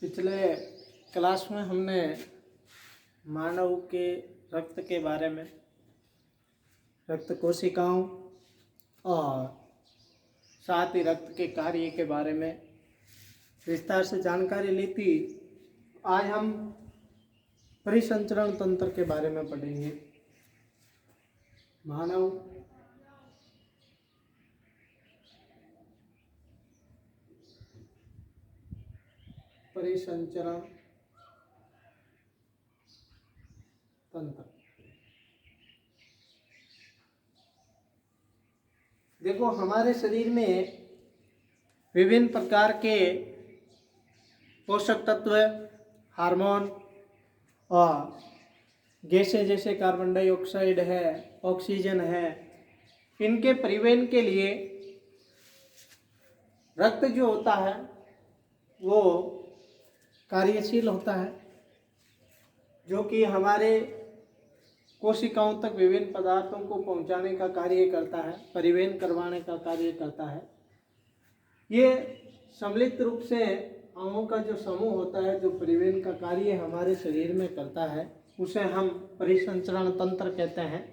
पिछले क्लास में हमने मानव के रक्त के बारे में, रक्त कोशिकाओं और साथ ही रक्त के कार्य के बारे में विस्तार से जानकारी ली थी। आज हम परिसंचरण तंत्र के बारे में पढ़ेंगे। मानव परिसंचरण तंत्र। देखो, हमारे शरीर में विभिन्न प्रकार के पोषक तत्व, हार्मोन और गैसें जैसे कार्बन डाइऑक्साइड है, ऑक्सीजन है, इनके परिवहन के लिए रक्त जो होता है वो कार्यशील होता है, जो कि हमारे कोशिकाओं तक विभिन्न पदार्थों को पहुंचाने का कार्य करता है, परिवहन करवाने का कार्य करता है। ये सम्मिलित रूप से अणुओं का जो समूह होता है, जो परिवहन का कार्य हमारे शरीर में करता है, उसे हम परिसंचरण तंत्र कहते हैं।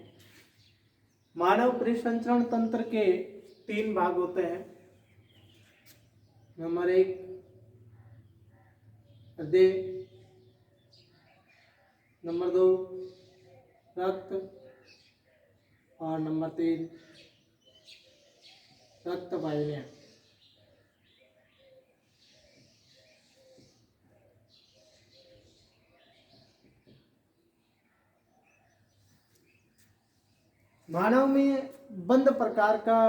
मानव परिसंचरण तंत्र के 3 भाग होते हैं। नंबर 1 हृदय, नंबर 2 रक्त और नंबर 3 रक्त वाहिनियां। मानव में बंद प्रकार का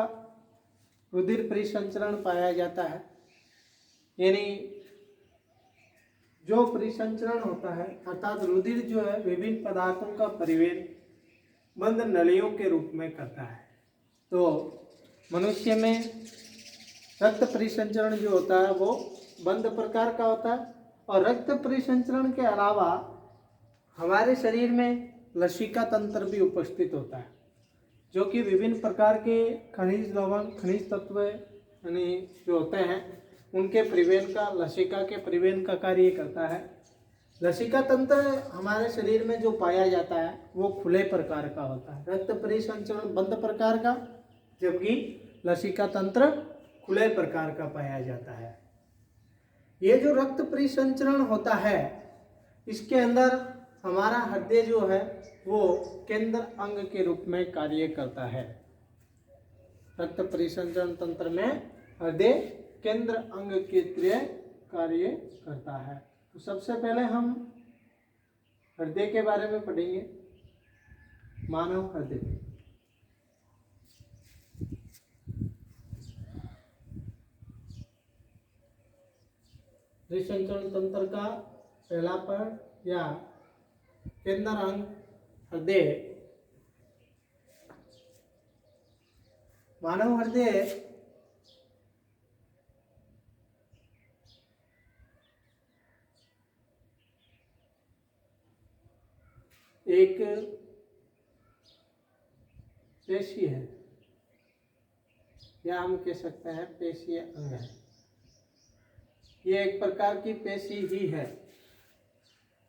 रुधिर परिसंचरण पाया जाता है, यानी जो परिसंचरण होता है अर्थात रुधिर जो है विभिन्न पदार्थों का परिवहन बंद नलियों के रूप में करता है। तो मनुष्य में रक्त परिसंचरण जो होता है वो बंद प्रकार का होता है, और रक्त परिसंचरण के अलावा हमारे शरीर में लसिका तंत्र भी उपस्थित होता है, जो कि विभिन्न प्रकार के खनिज लवण, खनिज तत्व यानी जो होते हैं उनके परिवहन का, लसिका के परिवहन का कार्य करता है। लसिका तंत्र हमारे शरीर में जो पाया जाता है वो खुले प्रकार का होता है, रक्त परिसंचरण बंद प्रकार का, जबकि लसिका तंत्र खुले प्रकार का पाया जाता है। ये जो रक्त परिसंचरण होता है इसके अंदर हमारा हृदय जो है वो केंद्र अंग के रूप में कार्य करता है। रक्त परिसंचरण तंत्र में हृदय केंद्र अंग के तरह कार्य करता है। तो सबसे पहले हम हृदय के बारे में पढ़ेंगे। मानव हृदय। परिसंचरण तंत्र का पहला पद या केंद्र अंग हृदय। मानव हृदय एक पेशी है, या हम कह सकते हैं पेशीय अंग है। ये एक प्रकार की पेशी ही है।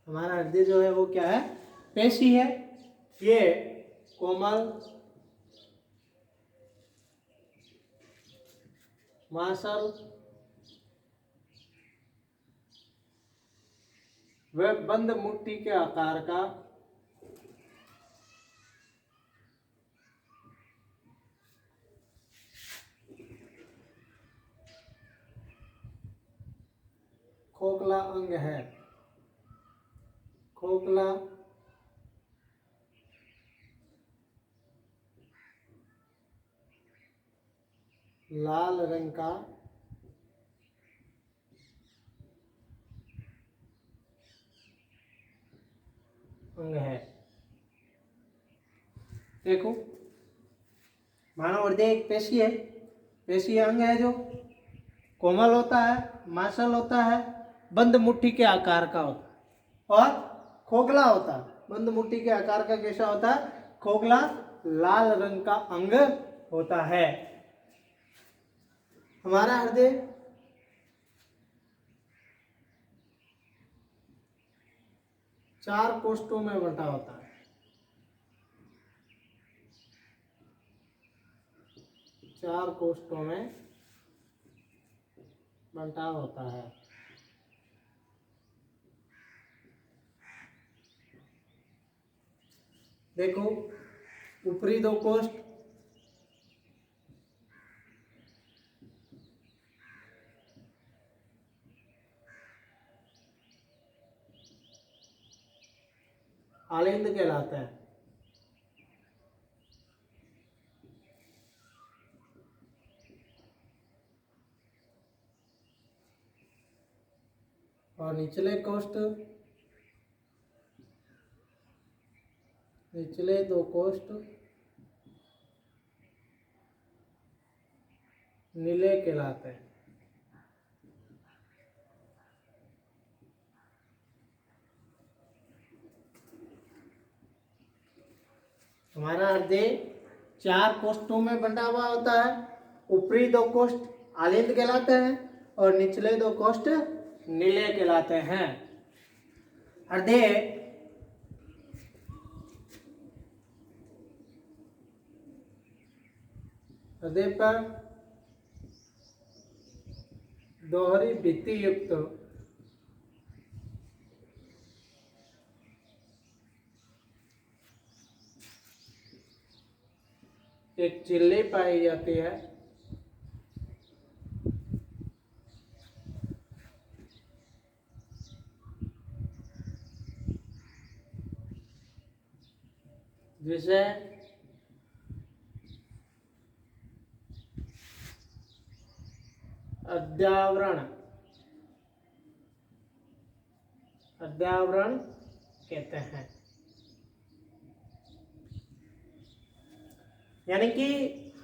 हमारा हृदय जो है वो क्या है? पेशी है। ये कोमल, मांसल व बंद मुट्ठी के आकार का खोखला अंग है। खोखला लाल रंग का अंग है। देखो, मानव हृदय एक पेशी है, पेशीय अंग है जो कोमल होता है, मांसल होता है, बंद मुट्ठी के आकार का होता है और खोखला होता है। बंद मुट्ठी के आकार का कैसा होता है? खोखला लाल रंग का अंग होता है। हमारा हृदय 4 कोष्ठों में बंटा होता है। 4 कोष्ठों में बंटा होता है। देखो, ऊपरी 2 कोष्ठ आलिंद कहलाते हैं। और निचले 2 कोष्ठ नीले कहलाते हैं। हमारा हृदय 4 कोष्ठों में बंटा हुआ होता है। ऊपरी 2 कोष्ठ आलिंद कहलाते हैं और निचले 2 कोष्ठ नीले कहलाते हैं। हृदय पर दोहरी भित्ति युक्त एक झिल्ली पाई जाती है। जिसे अध्यावरण कहते हैं। यानी कि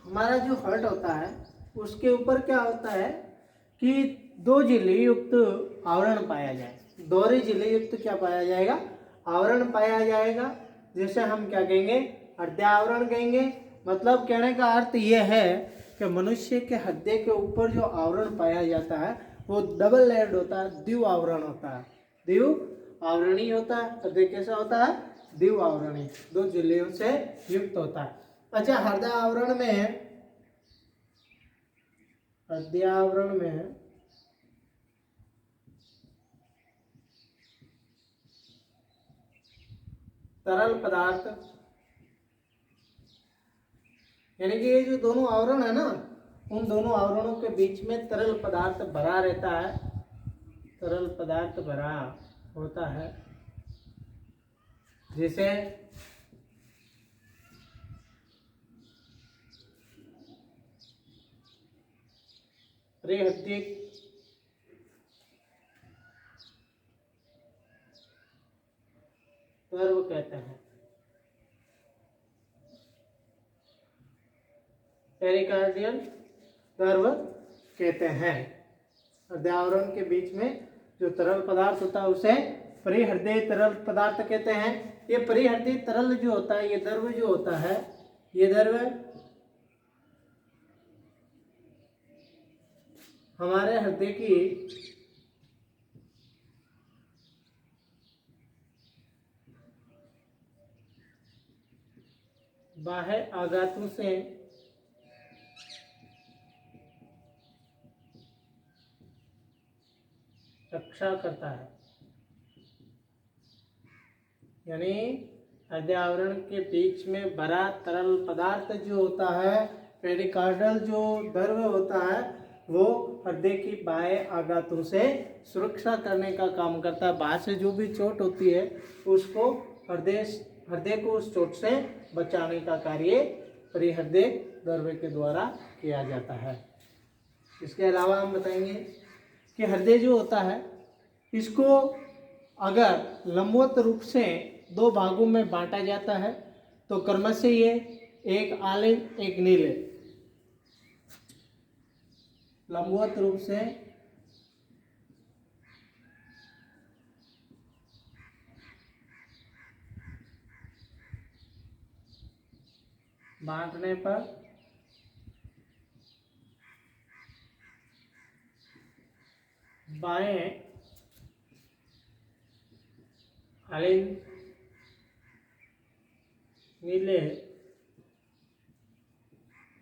हमारा जो हार्ट होता है उसके ऊपर क्या होता है कि 2 झिल्ली युक्त आवरण पाया जाए। दोहरी झिल्ली युक्त क्या पाया जाएगा? आवरण पाया जाएगा। जैसे हम क्या कहेंगे? हृदयावरण कहेंगे। मतलब कहने का अर्थ यह है कि मनुष्य के हृदय के ऊपर जो आवरण पाया जाता है वो डबल लेयर्ड होता है, द्विव आवरण होता है, द्विव आवरणी होता है। हृदय कैसा होता है? द्विव आवरणी, 2 झिल्लियों से युक्त होता है। अच्छा, हृदयावरण में तरल पदार्थ, यानी कि ये जो दोनों आवरण है ना, उन दोनों आवरणों के बीच में तरल पदार्थ भरा रहता है। तरल पदार्थ भरा होता है जिसे परिहृदिक द्रव कहते हैं। पेरिकार्डियल द्रव कहते हैं। हृदयावरण के बीच में जो तरल पदार्थ होता है उसे परिहृदय तरल पदार्थ कहते हैं। ये परिहृदय तरल जो होता है, ये द्रव जो होता है, ये द्रव हमारे हृदय की बाह्य आघातों से रक्षा करता है। यानी हृदय आवरण के बीच में भरा तरल पदार्थ जो होता है, पेरिकार्डियल जो द्रव होता है, वो हृदय की बाह्य आघातों से सुरक्षा करने का काम करता है। बाहर से जो भी चोट होती है उसको हृदय को उस चोट से बचाने का कार्य परिहृदय द्रव के द्वारा किया जाता है। इसके अलावा हम बताएंगे कि हृदय जो होता है इसको अगर लंबवत रूप से 2 भागों में बांटा जाता है तो क्रमशः ये एक आलिंद एक नीले, लंबवत रूप से बांटने पर बाएं आलिंद नीले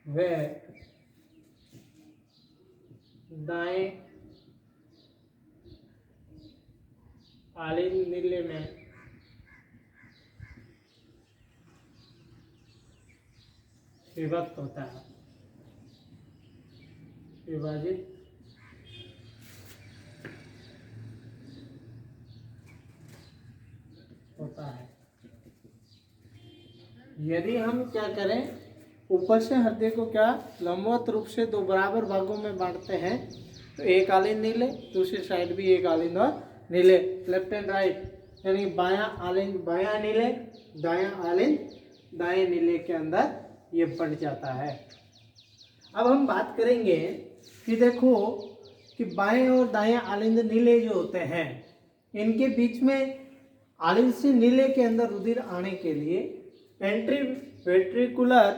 व दाएं आलिंद नीले में विभक्त होता है, विभाजित होता है। यदि हम क्या करें, ऊपर से हृदय को क्या लंबवत रूप से दो बराबर भागों में बांटते हैं, तो एक आलिंद नीले, दूसरी साइड भी एक आलिंद और नीले, लेफ्ट एंड राइट, यानी बायां आलिंद बायां नीले, दायां आलिंद दाएं नीले के अंदर ये बढ़ जाता है। अब हम बात करेंगे कि देखो कि बाएं और दाएं आलिंद नीले जो होते हैं, इनके बीच में आलिंद से नीले के अंदर रुधिर आने के लिए वेंट्रिकुलर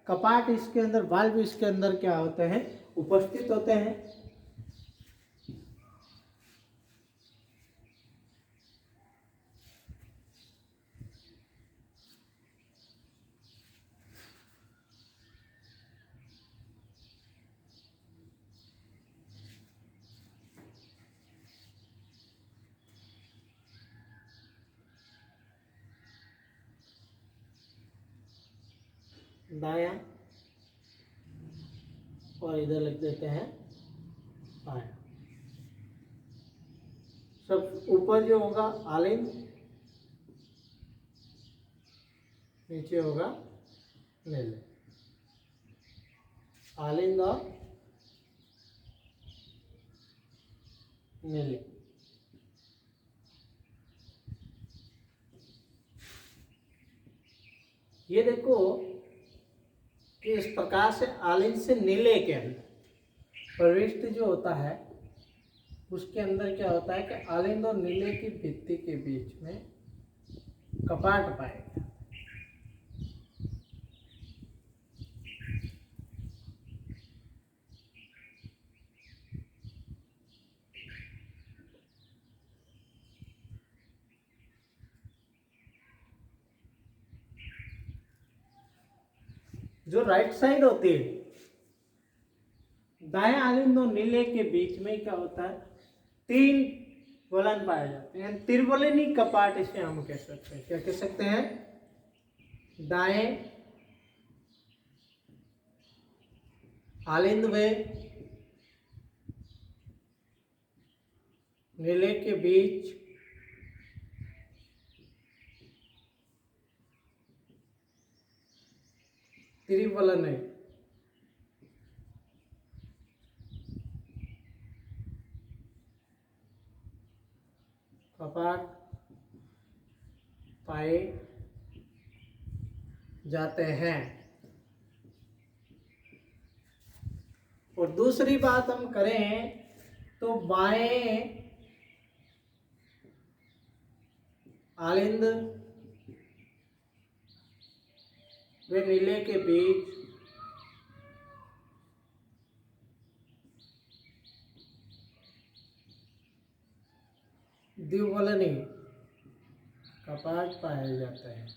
कपाट इसके अंदर, वाल्व इसके अंदर क्या होते हैं, उपस्थित होते हैं। दायां और इधर लिख देते हैं बायां। सब ऊपर जो होगा आलिंद, नीचे होगा नीले, आलिंद और नीले। ये देखो कि इस प्रकार से आलिंद से नीले के अंदर प्रविष्ट जो होता है, उसके अंदर क्या होता है कि आलिंद और नीले की भित्ति के बीच में कपाट पाएगा। जो राइट साइड होती है, दाएं आलिंद और नीले के बीच में क्या होता है, तीन वलन पाए जाते हैं, त्रिवलनी कपाट इसे हम कह सकते हैं। क्या कह सकते हैं, दाएं आलिंद में नीले के बीच त्रिवलन है, कपाट पाए जाते हैं। और दूसरी बात हम करें तो बाएं आलिंद व नीले के बीच द्विवलनी कपाट पाए जाते हैं।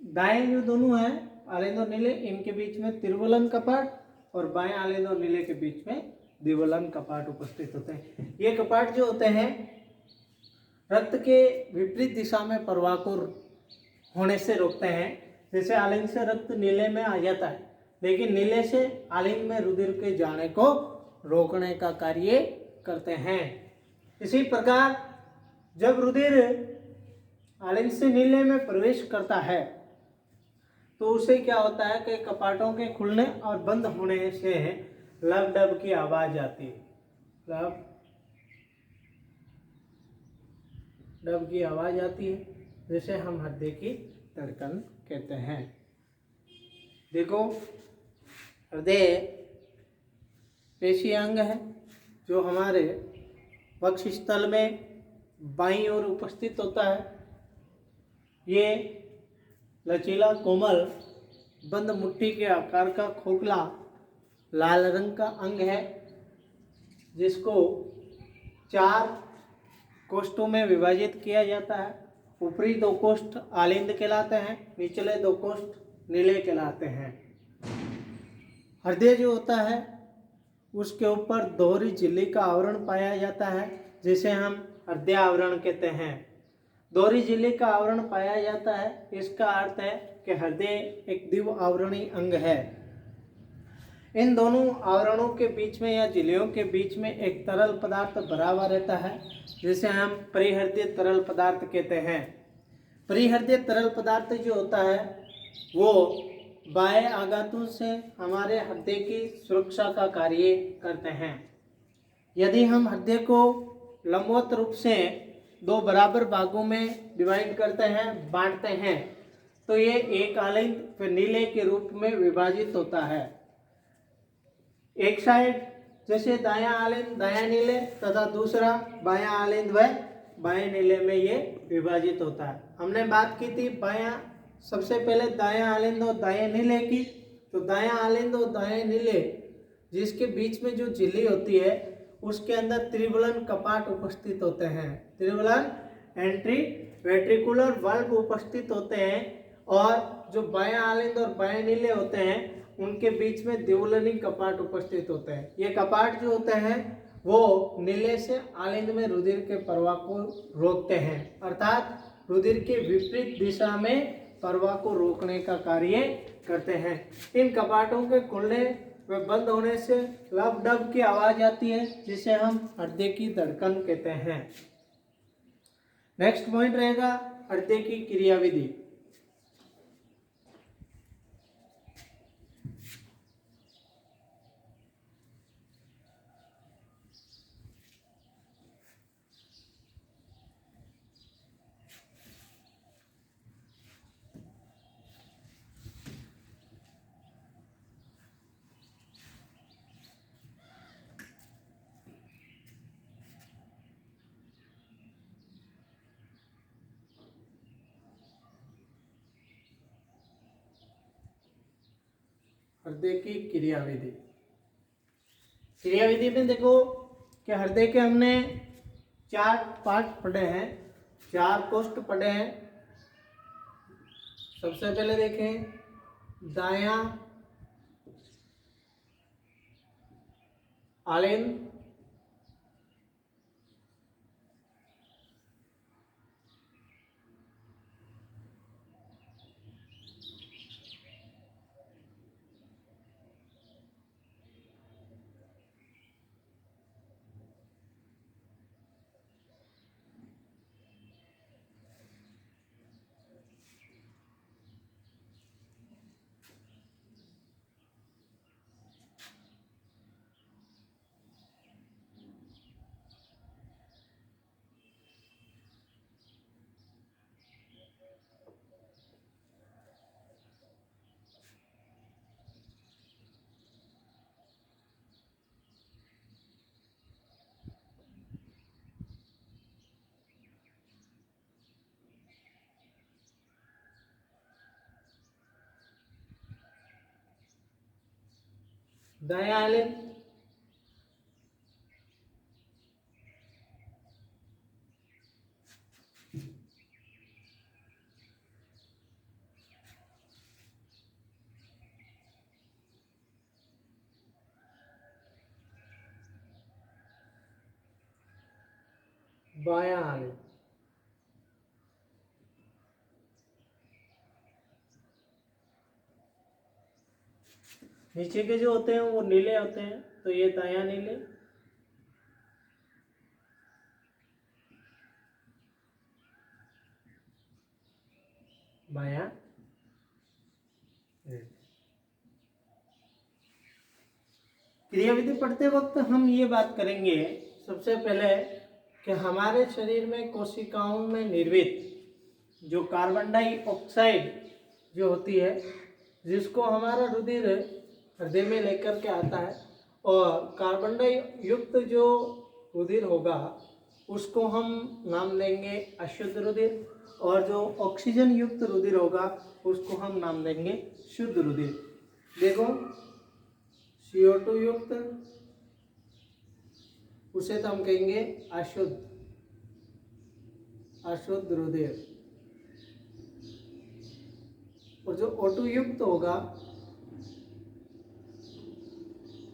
दाएं जो दोनों हैं आलिंद और नीले, इनके बीच में त्रिवलन कपाट, और बाएं आलिंद और नीले के बीच में द्विवलन कपाट उपस्थित होते हैं। ये कपाट जो होते हैं रक्त के विपरीत दिशा में प्रवाह को होने से रोकते हैं। जैसे आलिंद से रक्त नीले में आ जाता है, लेकिन नीले से आलिंद में रुधिर के जाने को रोकने का कार्य करते हैं। इसी प्रकार जब रुधिर आलिंद से नीले में प्रवेश करता है तो उसे क्या होता है कि कपाटों के खुलने और बंद होने से लब डब की आवाज आती है, लब डब की आवाज आती है, जिसे हम हृदय की धड़कन कहते हैं। देखो हृदय पेशी अंग है जो हमारे वक्षस्थल में बाईं ओर उपस्थित होता है। ये लचीला कोमल बंद मुट्ठी के आकार का खोखला लाल रंग का अंग है, जिसको 4 कोष्ठों में विभाजित किया जाता है। ऊपरी 2 कोष्ठ आलिंद कहलाते हैं, निचले 2 कोष्ठ नीले कहलाते हैं। हृदय जो होता है उसके ऊपर दोहरी झिल्ली का आवरण पाया जाता है, जिसे हम हृदय आवरण कहते हैं। दोहरी झिल्ली का आवरण पाया जाता है, इसका अर्थ है कि हृदय एक द्विव आवरणी अंग है। इन दोनों आवरणों के बीच में या झिल्लियों के बीच में एक तरल पदार्थ भरा हुआ रहता है, जिसे हम परिहृदय तरल पदार्थ कहते हैं। परिहृदय तरल पदार्थ जो होता है वो बाह्य आघातों से हमारे हृदय की सुरक्षा का कार्य करते हैं। यदि हम हृदय को लंबवत रूप से 2 बराबर भागों में डिवाइड करते हैं, बांटते हैं, तो ये एक आलिंद व नीले के रूप में विभाजित होता है। एक साइड जैसे दायां आलिंद दायां नीले तथा दूसरा बायां आलिंद व बाएं नीले में ये विभाजित होता है। हमने बात की थी बायां, सबसे पहले दायां आलिंद और दाएं नीले की। तो दायां आलिंद और दाएं नीले जिसके बीच में जो झिल्ली होती है उसके अंदर त्रिवलन कपाट उपस्थित होते हैं। त्रिवलन एंट्री वेंट्रिकुलर वाल्व उपस्थित होते हैं, और जो बायां आलिंद और बाएं नीले होते हैं उनके बीच में द्विवलनी कपाट उपस्थित होते हैं। ये कपाट जो होते हैं वो नीले से आलिंद में रुधिर के प्रवाह को रोकते हैं, अर्थात रुधिर के विपरीत दिशा में प्रवाह को रोकने का कार्य करते हैं। इन कपाटों के खुलने व बंद होने से लब डब की आवाज आती है, जिसे हम हृदय की धड़कन कहते हैं। नेक्स्ट पॉइंट रहेगा हृदय की क्रियाविधि। हृदय की क्रियाविधि। क्रियाविधि में देखो कि हृदय के हमने 4 पार्ट पढ़े हैं, 4 कोष्ठ पढ़े हैं। सबसे पहले देखें दायां आलिंद, दायां आलिंद, बायां आलिंद। नीचे के जो होते हैं वो नीले होते हैं, तो ये दायां नीले, बायां नीले। क्रियाविधि पढ़ते वक्त हम ये बात करेंगे सबसे पहले कि हमारे शरीर में कोशिकाओं में निर्मित जो कार्बन डाइऑक्साइड जो होती है, जिसको हमारा रुधिर हृदय में लेकर के आता है, और कार्बन डाई युक्त जो रुधिर होगा उसको हम नाम देंगे अशुद्ध रुधिर, और जो ऑक्सीजन युक्त रुधिर होगा उसको हम नाम देंगे शुद्ध रुधिर। देखो CO2 युक्त, उसे तो हम कहेंगे अशुद्ध रुधिर, और जो O2 युक्त होगा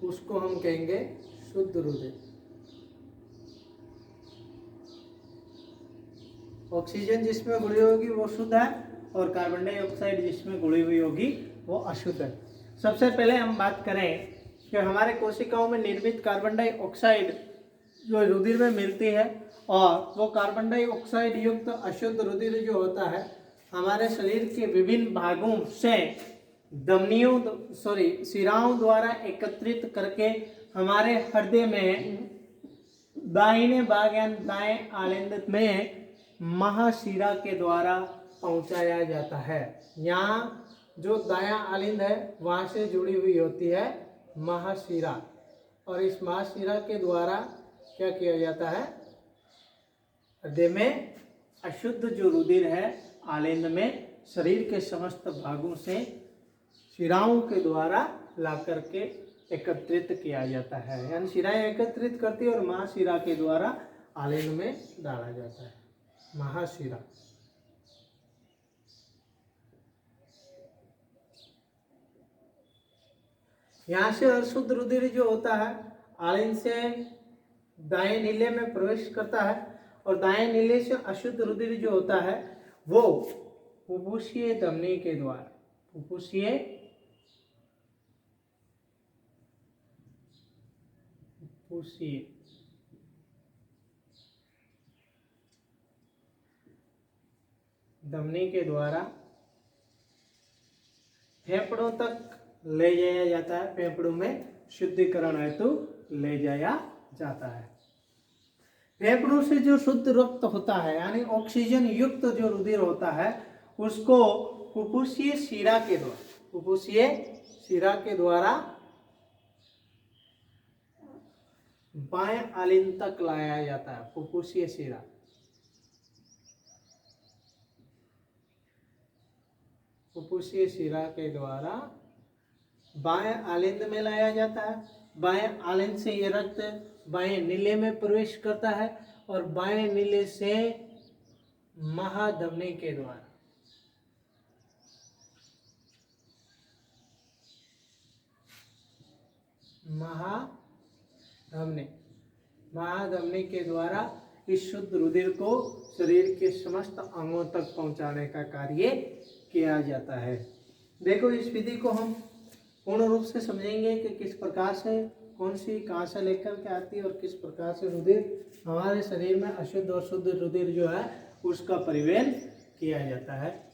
उसको हम कहेंगे शुद्ध रुधिर। ऑक्सीजन जिसमें घुली होगी वो शुद्ध है, और कार्बन डाइऑक्साइड जिसमें घुली हुई होगी वो अशुद्ध है। सबसे पहले हम बात करें कि हमारे कोशिकाओं में निर्मित कार्बन डाइऑक्साइड जो रुधिर में मिलती है, और वो कार्बन डाइऑक्साइड युक्त अशुद्ध रुधिर जो होता है हमारे शरीर के विभिन्न भागों से शिराओं द्वारा एकत्रित करके हमारे हृदय में दाहिने भाग या दाएं आलिंद में महाशिरा के द्वारा पहुंचाया जाता है। यहाँ जो दायां आलिंद है वहाँ से जुड़ी हुई होती है महाशिरा, और इस महाशिरा के द्वारा क्या किया जाता है, हृदय में अशुद्ध जो रुधिर है आलिंद में शरीर के समस्त भागों से शिराओं के द्वारा ला करके एकत्रित किया जाता है, यानी शिराएं एकत्रित करती है और महाशिरा के द्वारा आलिंद में डाला जाता है महाशिरा। यहाँ से अशुद्ध रुधिर जो होता है आलिंद से दाएं नीले में प्रवेश करता है, और दाएं नीले से अशुद्ध रुधिर जो होता है वो फुफ्फुसीय धमनी के द्वारा धमनी के द्वारा फेफड़ों तक ले जाया जाता है, फेफड़ों में शुद्धिकरण हेतु ले जाया जाता है। फेफड़ों से जो शुद्ध रक्त होता है यानी ऑक्सीजन युक्त जो रुधिर होता है उसको फुफ्फुसीय शिरा के द्वारा बाएं आलिंद तक लाया जाता है। फुफ्फुसीय शिरा के द्वारा बाएं आलिंद में लाया जाता है। बाएं आलिंद से ये रक्त बाएं नीले में प्रवेश करता है, और बाएं नीले से महाधमनी के द्वारा महाधमनी के द्वारा इस शुद्ध रुधिर को शरीर के समस्त अंगों तक पहुंचाने का कार्य किया जाता है। देखो इस विधि को हम पूर्ण रूप से समझेंगे कि किस प्रकार से कौन सी कहाँ से लेकर के आती है और किस प्रकार से रुधिर हमारे शरीर में अशुद्ध और शुद्ध रुधिर जो है उसका परिवहन किया जाता है।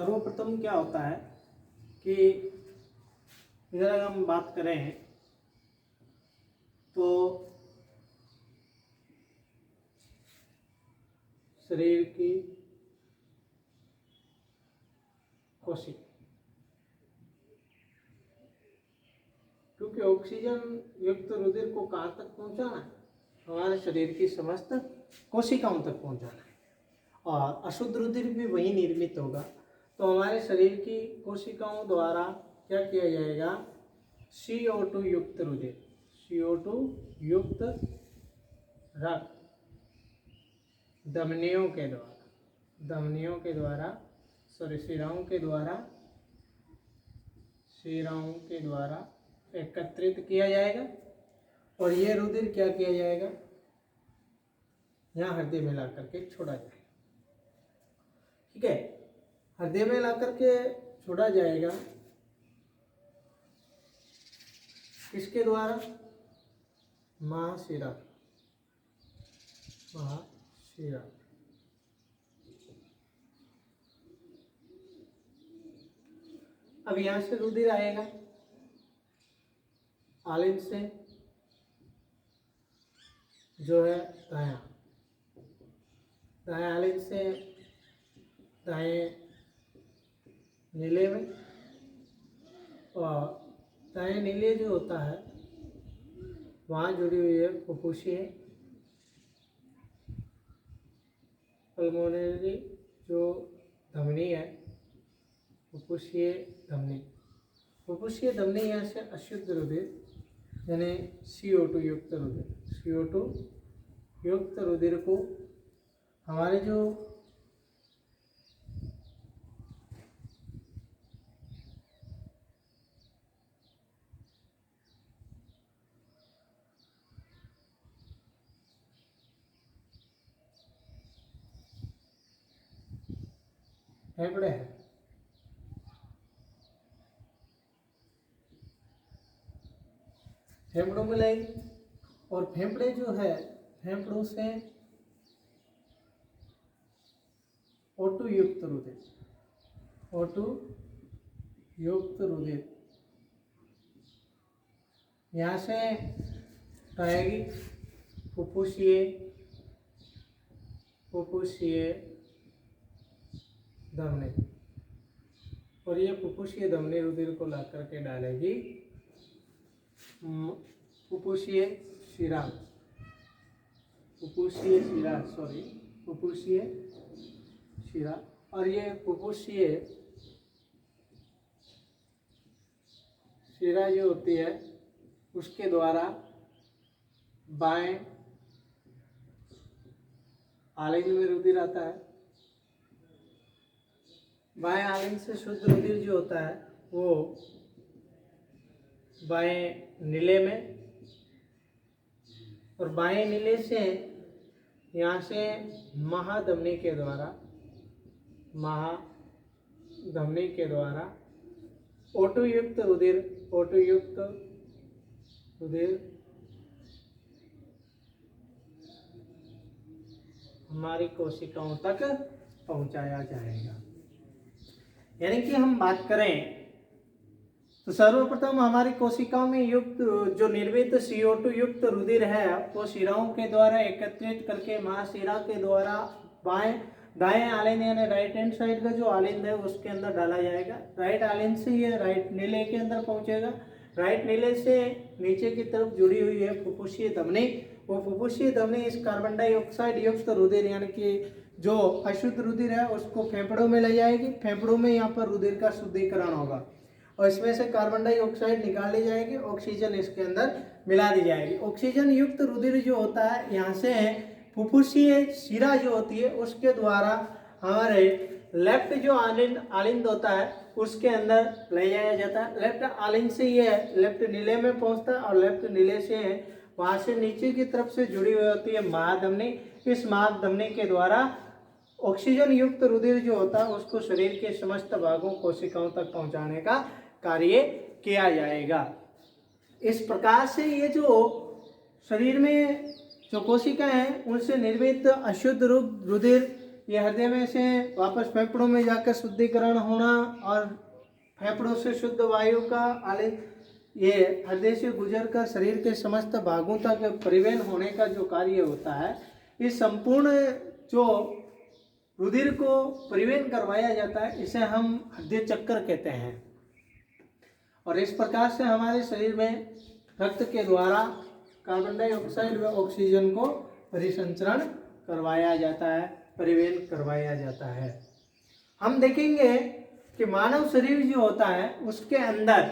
सर्वप्रथम क्या होता है कि इधर अगर हम बात करें तो शरीर की कोशिका, क्योंकि ऑक्सीजन युक्त रुधिर को कहाँ तक पहुंचाना है, हमारे शरीर की समस्त कोशिकाओं तक पहुंचाना है, और अशुद्ध रुधिर भी वही निर्मित होगा। तो हमारे शरीर की कोशिकाओं द्वारा क्या किया जाएगा, CO2 युक्त रुधिर, CO2 युक्त रक्त धमनियों के द्वारा शिराओं के द्वारा एकत्रित किया जाएगा, और ये रुधिर क्या किया जाएगा, यहाँ हृदय में ला करके छोड़ा जाएगा। ठीक है, हृदय में ला करके छोड़ा जाएगा, किसके द्वारा, महाशिरा। अब यहां से रुधिर आएगा आलिंद से, जो है दाएं आलिंद से दाएं नीले में, और दाएं नीले जो होता है वहाँ जुड़ी हुई है फुफ्फुसीय पल्मोनरी जो धमनी है, फुफ्फुसीय धमनी यहाँ से अशुद्ध रुधिर यानी CO2 युक्त रुधिर को हमारे जो फेफड़े हैं, फेफड़ों में लाएंगे, और फेफड़े जो है फेफड़ों से O2 युक्त रुधिर यहाँ से आएगी फुफ्फुसीय धमनी, और ये फुफ्फुसीय धमनी रुधिर को ला करके डालेगी फुफ्फुसीय शिरा, और ये फुफ्फुसीय शिरा जो होती है उसके द्वारा बाएं आलिंग में रुधिर आता है। बाएं आलिंग से शुद्ध रुधिर जो होता है वो बाएं नीले में, और बाएं नीले से यहाँ से महाधमनी के द्वारा O2 युक्त रुधिर हमारी कोशिकाओं तक पहुंचाया जाएगा। यानी कि हम बात करें तो सर्वप्रथम हमारी कोशिकाओं में युक्त जो निर्मित CO2 युक्त रुधिर है वो शिराओं के द्वारा एकत्रित करके महाशिरा के द्वारा दाएं आलिंद यानी राइट हैंड साइड का जो आलिंद है उसके अंदर डाला जाएगा। राइट आलिंद से ये राइट नीले के अंदर पहुंचेगा। राइट नीले से नीचे की तरफ जुड़ी हुई है फुफ्फुसीय धमनी, वो फुफ्फुसीय धमनी इस कार्बन डाइऑक्साइड युक्त रुधिर यानी कि जो अशुद्ध रुधिर है उसको फेफड़ों में ले जाएगी। फेफड़ों में यहाँ पर रुधिर का शुद्धिकरण होगा और इसमें से कार्बन डाइऑक्साइड निकाल ली जाएगी, ऑक्सीजन इसके अंदर मिला दी जाएगी। ऑक्सीजन युक्त रुधिर जो होता है यहाँ से फुफ्फुसीय शिरा जो होती है उसके द्वारा हमारे लेफ्ट जो आलिंद होता है उसके अंदर ले जाया जाता है। लेफ्ट आलिंद से ये लेफ्ट नीले में पहुंचता है और लेफ्ट नीले से वहां से नीचे की तरफ से जुड़ी हुई होती है महाधमनी। इस महाधमनी के द्वारा ऑक्सीजन युक्त रुधिर जो होता है उसको शरीर के समस्त भागों कोशिकाओं तक पहुंचाने का कार्य किया जाएगा। इस प्रकार से ये जो शरीर में जो कोशिका हैं उनसे निर्मित अशुद्ध रुधिर ये हृदय में से वापस फेफड़ों में जाकर शुद्धिकरण होना और फेफड़ों से शुद्ध वायु का ये हृदय से गुजरकर शरीर के समस्त भागों तक परिवहन होने का जो कार्य होता है, इस संपूर्ण जो रुधिर को परिवहन करवाया जाता है, इसे हम हृदय चक्र कहते हैं। और इस प्रकार से हमारे शरीर में रक्त के द्वारा कार्बन डाइऑक्साइड व ऑक्सीजन को परिसंचरण करवाया जाता है, परिवहन करवाया जाता है। हम देखेंगे कि मानव शरीर जो होता है उसके अंदर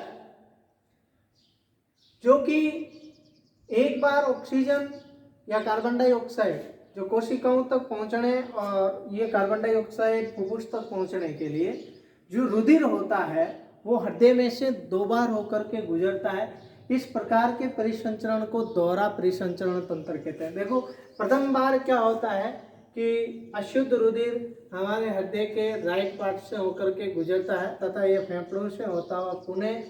जो कि एक बार ऑक्सीजन या कार्बन डाइऑक्साइड जो कोशिकाओं तक पहुंचने और ये कार्बन डाइऑक्साइड फुफ्फुस तक पहुंचने के लिए जो रुधिर होता है वो हृदय में से 2 बार होकर के गुजरता है। इस प्रकार के परिसंचरण को दोहरा परिसंचरण तंत्र कहते हैं। देखो, प्रथम बार क्या होता है कि अशुद्ध रुधिर हमारे हृदय के राइट पार्ट से होकर के गुजरता है तथा यह फेफड़ों से होता हुआ पुनः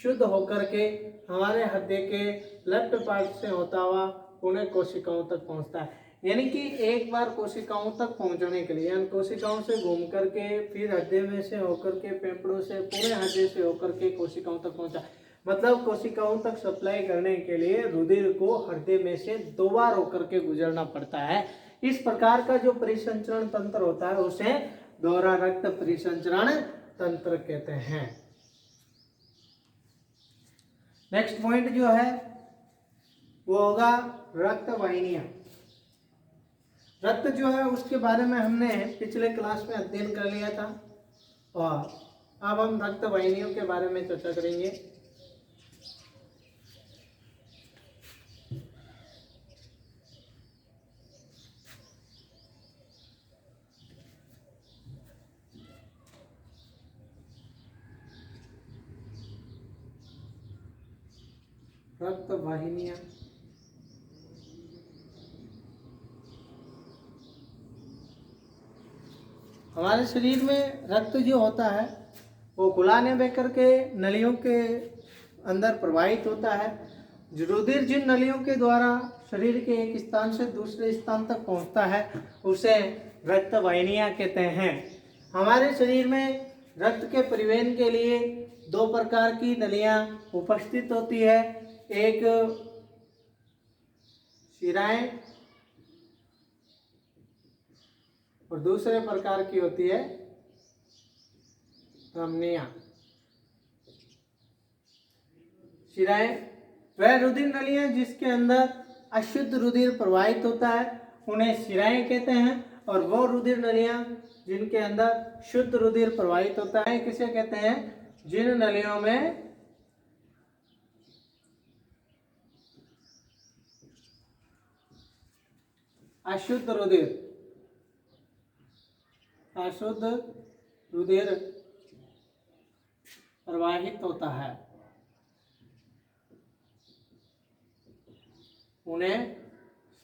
शुद्ध होकर के हमारे हृदय के लेफ्ट पार्ट से होता हुआ पुनः कोशिकाओं तक पहुंचता है। यानी कि एक बार कोशिकाओं तक पहुंचने के लिए, यानी कोशिकाओं से घूम करके फिर हृदय में से होकर के फेफड़ों से पुनः हृदय से होकर के कोशिकाओं तक पहुंचा, मतलब कोशिकाओं तक सप्लाई करने के लिए रुधिर को हृदय में से 2 बार होकर के गुजरना पड़ता है। इस प्रकार का जो परिसंचरण तंत्र होता है उसे दोहरा रक्त परिसंचरण तंत्र कहते हैं। नेक्स्ट पॉइंट जो है वो होगा रक्त वाहिनियां। रक्त जो है उसके बारे में हमने पिछले क्लास में अध्ययन कर लिया था और अब हम रक्त वाहिनियों के बारे में चर्चा करेंगे। रक्त वाहिनियां हमारे शरीर में रक्त जो होता है वो खुलाने बहकर के नलियों के अंदर प्रवाहित होता है। रुधिर जिन नलियों के द्वारा शरीर के एक स्थान से दूसरे स्थान तक पहुंचता है उसे रक्त वाहिनियां कहते हैं। हमारे शरीर में रक्त के परिवहन के लिए 2 प्रकार की नलियां उपस्थित होती है, एक शिराएं और दूसरे प्रकार की होती है धमनियां। शिराएं वह रुधिर नलियां जिसके अंदर अशुद्ध रुधिर प्रवाहित होता है उन्हें शिराएं कहते हैं, और वो रुधिर नलियां जिनके अंदर शुद्ध रुधिर प्रवाहित होता है किसे कहते हैं? जिन नलियों में अशुद्ध रुधिर प्रवाहित होता है उन्हें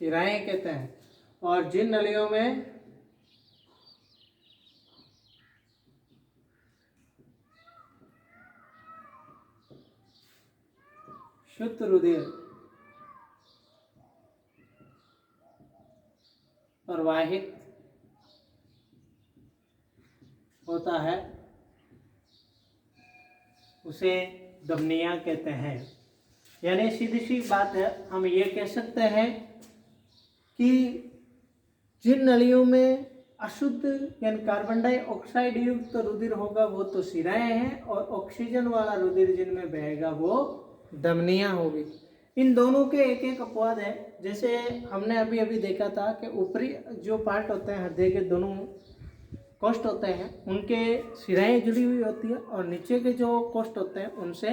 शिराएं कहते हैं, और जिन नलियों में शुद्ध रुधिर प्रवाहित होता है उसे धमनियां कहते हैं। यानी सीधी सी बात है, हम ये कह सकते हैं कि जिन नलियों में अशुद्ध यानी कार्बन डाइऑक्साइड युक्त रुधिर होगा वो तो शिराएं हैं, और ऑक्सीजन वाला रुधिर जिनमें बहेगा वो धमनियां होगी। इन दोनों के एक एक अपवाद है। जैसे हमने अभी अभी देखा था कि ऊपरी जो पार्ट होते हैं हृदय के दोनों कोष्ठ होते हैं उनके शिराएं जुड़ी हुई होती है, और नीचे के जो कोष्ठ होते हैं उनसे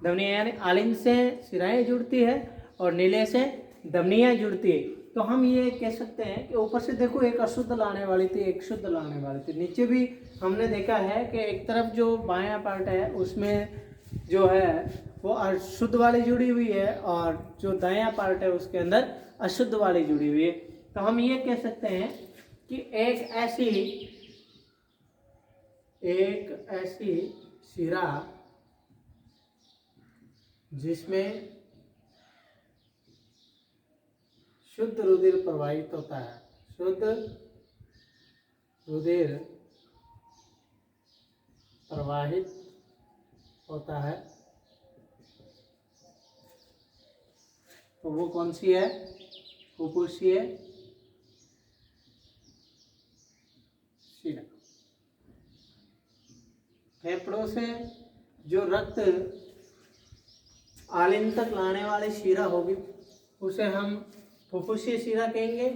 धमनियां, यानी आलिंद से शिराएं जुड़ती है और नीले से धमनियां जुड़ती है। तो हम ये कह सकते हैं कि ऊपर से देखो एक अशुद्ध लाने वाली थी, एक शुद्ध लाने वाली थी। नीचे भी हमने देखा है कि एक तरफ जो बायां पार्ट है उसमें जो है वो अशुद्ध वाली जुड़ी हुई है, और जो दायां पार्ट है उसके अंदर अशुद्ध वाली जुड़ी हुई है। तो हम ये कह सकते हैं कि एक ऐसी शिरा जिसमें शुद्ध रुधिर प्रवाहित होता है, शुद्ध रुधिर प्रवाहित होता है, तो वो कौन सी है? फुफ्फुसीय शिरा। फेफड़ों से जो रक्त आलिंद तक लाने वाली शिरा होगी उसे हम फुफ्फुसीय शिरा कहेंगे,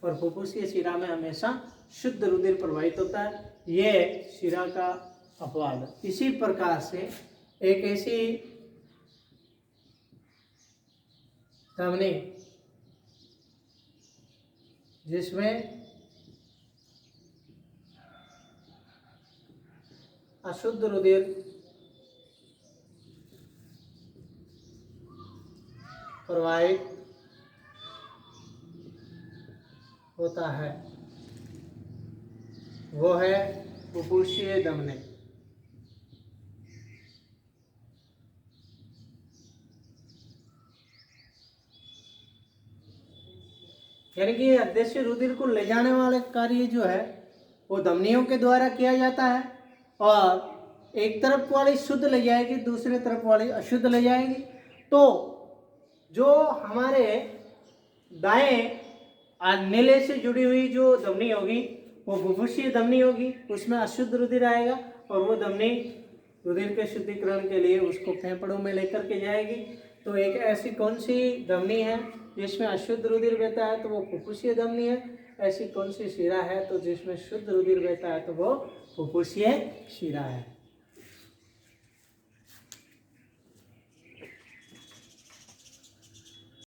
और फुफ्फुसीय शिरा में हमेशा शुद्ध रुधिर प्रवाहित होता है। ये शिरा का अपवाद है। इसी प्रकार से एक ऐसी धमनी जिसमें अशुद्ध रुधिर प्रवाहित होता है वो है फुफ्फुसीय धमनी। यानी कि अदृश्य रुधिर को ले जाने वाला कार्य जो है वो धमनियों के द्वारा किया जाता है, और एक तरफ वाली शुद्ध ले जाएगी, दूसरे तरफ वाली अशुद्ध ले जाएगी। तो जो हमारे दाएं नीले से जुड़ी हुई जो धमनी होगी वो फुफ्फुसीय धमनी होगी, उसमें अशुद्ध रुधिर आएगा, और वो धमनी रुधिर के शुद्धिकरण के लिए उसको फेफड़ों में लेकर के जाएगी। तो एक ऐसी कौन सी धमनी है जिसमें अशुद्ध रुधिर बहता है, तो वो फुफ्फुसीय धमनी है। ऐसी कौन सी शिरा है तो जिसमें शुद्ध रुधिर बहता है, तो वो फुफ्फुसीय शिरा है।